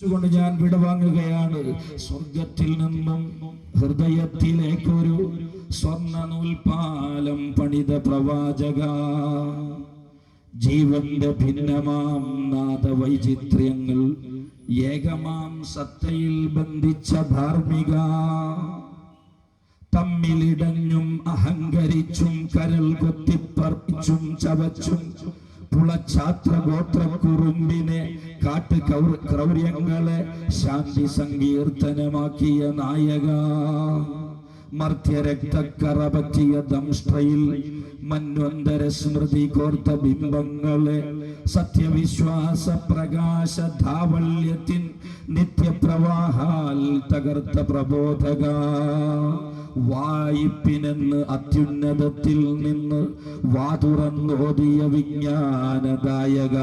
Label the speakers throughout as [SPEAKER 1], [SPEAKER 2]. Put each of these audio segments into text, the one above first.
[SPEAKER 1] കൊണ്ട് ഞാൻ വിടവാങ്ങുകയാണ്. സ്വർഗത്തിൽ നിന്നും ഹൃദയത്തിലേക്കൊരു സ്വർണ്ണ നൂൽപാലം പണിത പ്രവാചക, ജീവന്റെ ഭിന്നമാം നാദവൈചിത്ര്യങ്ങൾ ഏകമാം സത്തയിൽ ബന്ധിച്ച ധാർമ്മിക, തമ്മിലിടഞ്ഞും അഹങ്കരിച്ചും കരൾ കൊത്തിപ്പറിച്ചും ചവച്ചും പുളഛാത്ര ഗോത്ര കുറുമ്പിനെ കാട്ട് ക്രൗര്യങ്ങളെ ശാന്തി സങ്കീർത്തനമാക്കിയ നായക, മർത്യരക്തക്കറ പറ്റിയ ദംഷ്ട്രയിൽ മന്വന്തര സ്മൃതി കോർത്ത ബിംബങ്ങളെ സത്യവിശ്വാസ പ്രകാശ ധാവല്യത്തിൻ നിത്യപ്രവാഹാൽ തകർത്ത പ്രബോധക, വായിപ്പിനെന്ന് അത്യുന്നതത്തിൽ നിന്ന് വാതുറന്നോതിയ വിജ്ഞാനദായക,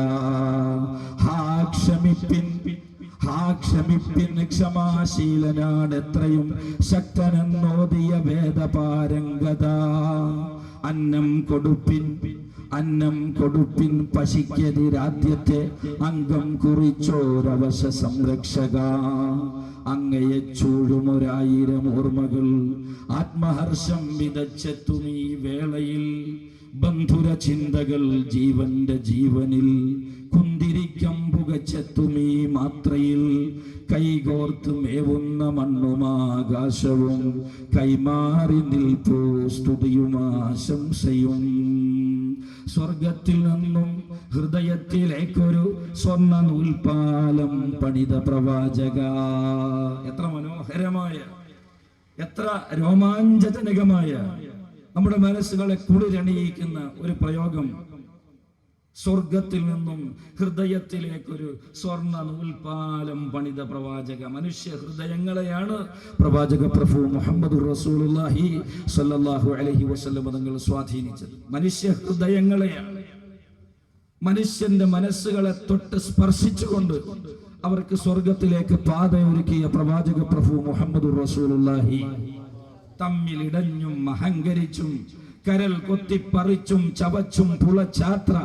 [SPEAKER 1] ക്ഷമിപ്പിൻ ക്ഷമാശീലനാണ് എത്രയും ശക്തനെന്നോതിയ വേദപാരംഗത, അന്നം കൊടുപ്പിൻ പശിക്കെതിരാദ്യത്തെ അംഗം കുറിച്ചോരവശ സംരക്ഷക, അങ്ങയെ ചൂഴുമൊരായിരം ഓർമ്മകൾ ആത്മഹർഷം വിതച്ചെത്തും ഈ വേളയിൽ, ബന്ധുര ചിന്തകൾ ജീവന്റെ ജീവനിൽ കുന്തിരിക്കം പുകച്ചെത്തും ഈ മാത്രയിൽ, കൈകോർത്ത് മേവുന്ന മണ്ണുമാകാശവും കൈമാറി നിൽപ്പൂ സ്തുതിയും ആശംസയും. സ്വർഗത്തിൽ നിന്നും ഹൃദയത്തിലേക്കൊരു സ്വർണ്ണ നൂൽപാലം പണിത പ്രവാചക. എത്ര മനോഹരമായ, എത്ര രോമാഞ്ചജനകമായ, നമ്മുടെ മനസ്സുകളെ കുളിരണിയിക്കുന്ന ഒരു പ്രയോഗം. സ്വർഗത്തിൽ നിന്നും ഹൃദയത്തിലേക്കൊരു സ്വർണ്ണ നൂൽപാലം പണിത പ്രവാചക. മനുഷ്യ ഹൃദയങ്ങളെയാണ് പ്രവാചക പ്രഭു മുഹമ്മദ് റസൂലുള്ളാഹി സ്വല്ലല്ലാഹു അലൈഹി വസല്ലം തങ്ങൾ സ്വാധീനിച്ചത്. മനുഷ്യ ഹൃദയങ്ങളെയാണ്, മനുഷ്യന്റെ മനസ്സുകളെ തൊട്ട് സ്പർശിച്ചുകൊണ്ട് അവർക്ക് സ്വർഗത്തിലേക്ക് പാതയൊരുക്കിയ പ്രവാചക പ്രഭു മുഹമ്മദ് റസൂലുള്ളാഹി. തമ്മിലിടഞ്ഞും അഹങ്കരിച്ചും കരൽ കൊത്തിപ്പറിച്ചും ചവച്ചും പുളഛാത്ര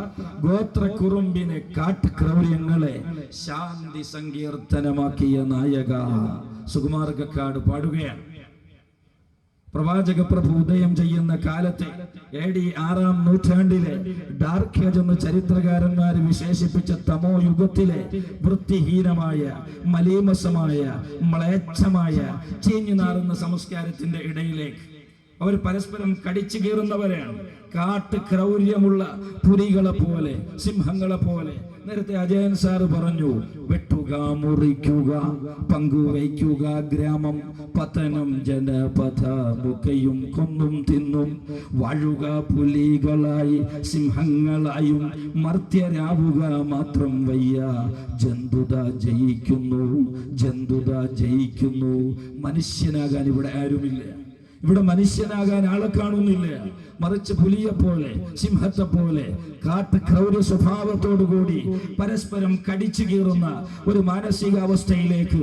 [SPEAKER 1] ഗോത്ര കുറുമ്പിനെ കാട്ട് ക്രൗര്യങ്ങളെ ശാന്തി സങ്കീർത്തനമാക്കിയ നായക. സുകുമാർഗക്കാട് പാടുകയാണ്. പ്രവാചക പ്രഭു ഉദയം ചെയ്യുന്ന കാലത്തെ AD 6-ാം നൂറ്റാണ്ടിലെ ഡാർക്ക് ഏജ് എന്ന് ചരിത്രകാരന്മാർ വിശേഷിപ്പിച്ച തമോ യുഗത്തിലെ വൃത്തിഹീനമായ, മലീമസമായ, മ്ലേച്ഛമായ, ചീഞ്ഞു നാറുന്ന സംസ്കാരത്തിന്റെ ഇടയിലേക്ക് അവർ പരസ്പരം കടിച്ചു കീറുന്നവരാണ്. കാട്ട് ക്രൗര്യമുള്ള പുലികളെ പോലെ, സിംഹങ്ങളെ പോലെ. നേരത്തെ അജയൻ സാറ് പറഞ്ഞു, വെട്ടുക, മുറിക്കുക, പങ്കുവയ്ക്കുക ഗ്രാമം, പതനം ജനപഥ മുഖയും കൊന്നും തിന്നും വാഴുക പുലികളായി സിംഹങ്ങളായും മർത്യരാവുക മാത്രം വയ്യ. ജന്തുത ജയിക്കുന്നു, ജന്തുത ജയിക്കുന്നു. മനുഷ്യനാകാൻ ഇവിടെ ആരുമില്ല. ഇവിടെ മനുഷ്യനാകാൻ ആളെ കാണുന്നില്ല. മറിച്ച് പുലിയെ പോലെ, സിംഹത്തെ പോലെ, കാട്ട് ക്രൗര്യ സ്വഭാവത്തോടുകൂടി പരസ്പരം കടിച്ചു കീറുന്ന ഒരു മാനസികാവസ്ഥയിലേക്ക്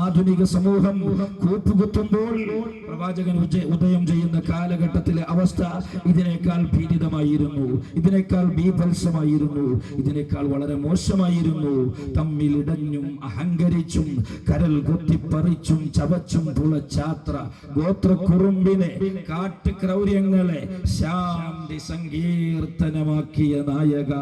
[SPEAKER 1] ആധുനിക സമൂഹം കൂപ്പുകുത്തുമ്പോൾ പ്രവാചകൻ ഉദയം ചെയ്യുന്ന കാലഘട്ടത്തിലെ അവസ്ഥ ഇതിനേക്കാൾ ഭീതിതമായിരുന്നു, ഇതിനേക്കാൾ ബീഭത്സമായിരുന്നു, ഇതിനേക്കാൾ വളരെ മോശമായിരുന്നു. തമ്മിലിടഞ്ഞും അഹങ്കരിച്ചും കരൽ കൊത്തിപ്പറിച്ചും ചവച്ചും പുളഛാത്ര ഗോത്ര കുറുമ്പിനെ കാട്ട് ക്രൗര്യങ്ങളെ ശാന്തി സങ്കീർത്തനമാക്കിയ നായക.